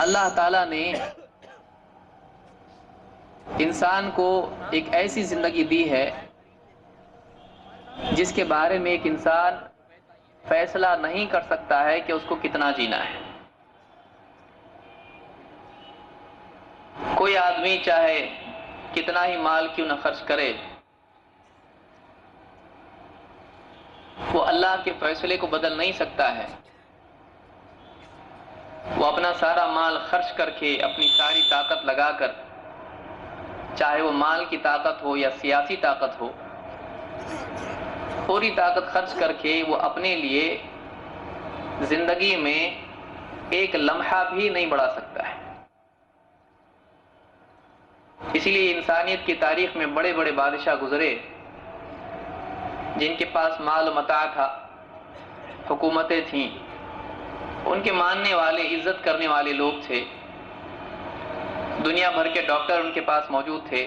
اللہ تعالیٰ نے انسان کو ایک ایسی زندگی دی ہے جس کے بارے میں ایک انسان فیصلہ نہیں کر سکتا ہے کہ اس کو کتنا جینا ہے۔ کوئی آدمی چاہے کتنا ہی مال کیوں نہ خرچ کرے، وہ اللہ کے فیصلے کو بدل نہیں سکتا ہے۔ وہ اپنا سارا مال خرچ کر کے، اپنی ساری طاقت لگا کر، چاہے وہ مال کی طاقت ہو یا سیاسی طاقت ہو، پوری طاقت خرچ کر کے وہ اپنے لیے زندگی میں ایک لمحہ بھی نہیں بڑھا سکتا ہے۔ اسی لیے انسانیت کی تاریخ میں بڑے بڑے بادشاہ گزرے جن کے پاس مال و متاع تھا، حکومتیں تھیں، ان کے ماننے والے، عزت کرنے والے لوگ تھے، دنیا بھر کے ڈاکٹر ان کے پاس موجود تھے،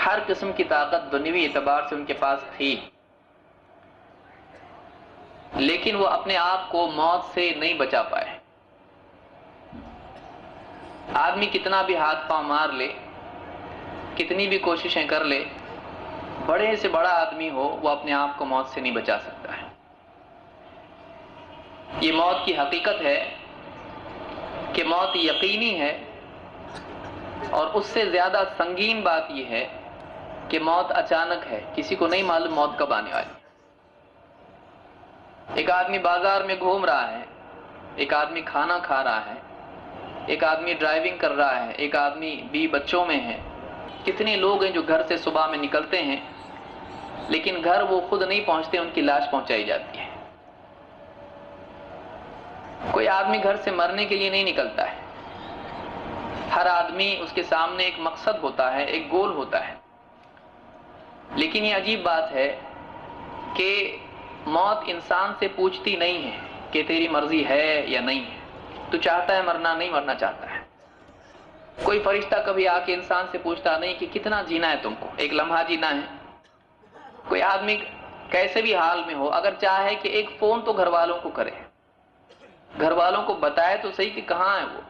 ہر قسم کی طاقت دنیوی اعتبار سے ان کے پاس تھی، لیکن وہ اپنے آپ کو موت سے نہیں بچا پائے۔ آدمی کتنا بھی ہاتھ پاؤں مار لے، کتنی بھی کوششیں کر لے، بڑے سے بڑا آدمی ہو، وہ اپنے آپ کو موت سے نہیں بچا سکتا ہے۔ یہ موت کی حقیقت ہے کہ موت یقینی ہے، اور اس سے زیادہ سنگین بات یہ ہے کہ موت اچانک ہے، کسی کو نہیں معلوم موت کب آنے والی۔ ایک آدمی بازار میں گھوم رہا ہے، ایک آدمی کھانا کھا رہا ہے، ایک آدمی ڈرائیونگ کر رہا ہے، ایک آدمی بھی بچوں میں ہے۔ کتنے لوگ ہیں جو گھر سے صبح میں نکلتے ہیں لیکن گھر وہ خود نہیں پہنچتے، ان کی لاش پہنچائی جاتی ہے۔ کوئی آدمی گھر سے مرنے کے لیے نہیں نکلتا ہے، ہر آدمی اس کے سامنے ایک مقصد ہوتا ہے، ایک گول ہوتا ہے۔ لیکن یہ عجیب بات ہے کہ موت انسان سے پوچھتی نہیں ہے کہ تیری مرضی ہے یا نہیں ہے، تو چاہتا ہے مرنا، نہیں مرنا چاہتا ہے۔ کوئی فرشتہ کبھی آ کے انسان سے پوچھتا نہیں کہ کتنا جینا ہے تم کو، ایک لمحہ جینا ہے۔ کوئی آدمی کیسے بھی حال میں ہو، اگر چاہے کہ ایک فون تو گھر والوں کو کرے، گھر والوں کو بتائے تو صحیح کہ کہاں ہے وہ،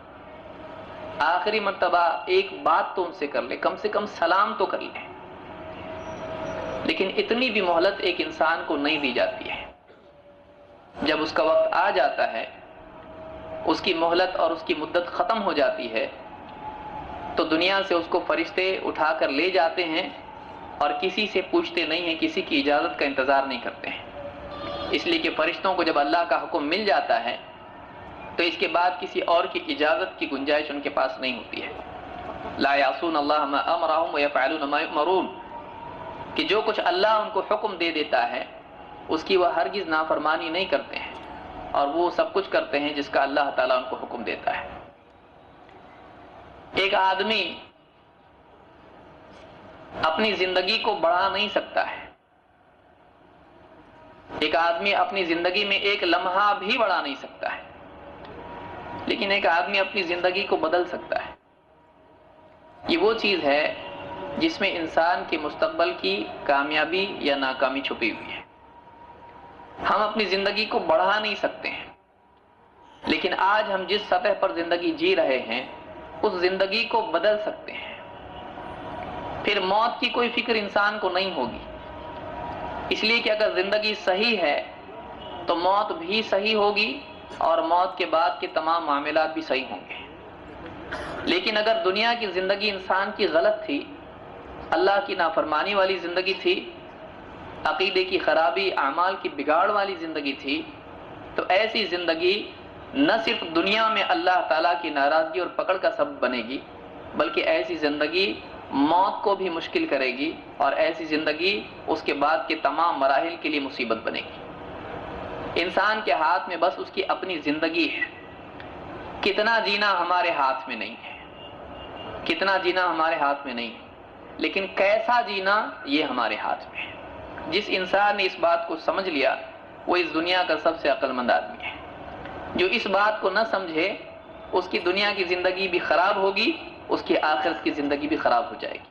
آخری مرتبہ ایک بات تو ان سے کر لے، کم سے کم سلام تو کر لے۔ لیکن اتنی بھی مہلت ایک انسان کو نہیں دی جاتی ہے۔ جب اس کا وقت آ جاتا ہے، اس کی مہلت اور اس کی مدت ختم ہو جاتی ہے، تو دنیا سے اس کو فرشتے اٹھا کر لے جاتے ہیں اور کسی سے پوچھتے نہیں ہیں، کسی کی اجازت کا انتظار نہیں کرتے ہیں۔ اس لیے کہ فرشتوں کو جب اللہ کا حکم مل جاتا ہے تو اس کے بعد کسی اور کی اجازت کی گنجائش ان کے پاس نہیں ہوتی ہے۔ لا یعصون اللہ ما امرهم ویفعلون ما یؤمرون، کہ جو کچھ اللہ ان کو حکم دے دیتا ہے اس کی وہ ہرگز نافرمانی نہیں کرتے ہیں، اور وہ سب کچھ کرتے ہیں جس کا اللہ تعالیٰ ان کو حکم دیتا ہے۔ ایک آدمی اپنی زندگی کو بڑھا نہیں سکتا ہے، ایک آدمی اپنی زندگی میں ایک لمحہ بھی بڑھا نہیں سکتا ہے، لیکن ایک آدمی اپنی زندگی کو بدل سکتا ہے۔ یہ وہ چیز ہے جس میں انسان کے مستقبل کی کامیابی یا ناکامی چھپی ہوئی ہے۔ ہم اپنی زندگی کو بڑھا نہیں سکتے ہیں، لیکن آج ہم جس سطح پر زندگی جی رہے ہیں اس زندگی کو بدل سکتے ہیں۔ پھر موت کی کوئی فکر انسان کو نہیں ہوگی، اس لیے کہ اگر زندگی صحیح ہے تو موت بھی صحیح ہوگی اور موت کے بعد کے تمام معاملات بھی صحیح ہوں گے۔ لیکن اگر دنیا کی زندگی انسان کی غلط تھی، اللہ کی نافرمانی والی زندگی تھی، عقیدے کی خرابی، اعمال کی بگاڑ والی زندگی تھی، تو ایسی زندگی نہ صرف دنیا میں اللہ تعالیٰ کی ناراضگی اور پکڑ کا سبب بنے گی، بلکہ ایسی زندگی موت کو بھی مشکل کرے گی، اور ایسی زندگی اس کے بعد کے تمام مراحل کے لیے مصیبت بنے گی۔ انسان کے ہاتھ میں بس اس کی اپنی زندگی ہے، کتنا جینا ہمارے ہاتھ میں نہیں ہے، کتنا جینا ہمارے ہاتھ میں نہیں ہے، لیکن کیسا جینا یہ ہمارے ہاتھ میں ہے۔ جس انسان نے اس بات کو سمجھ لیا وہ اس دنیا کا سب سے عقل مند آدمی ہے۔ جو اس بات کو نہ سمجھے اس کی دنیا کی زندگی بھی خراب ہوگی، اس کی آخرت کی زندگی بھی خراب ہو جائے گی۔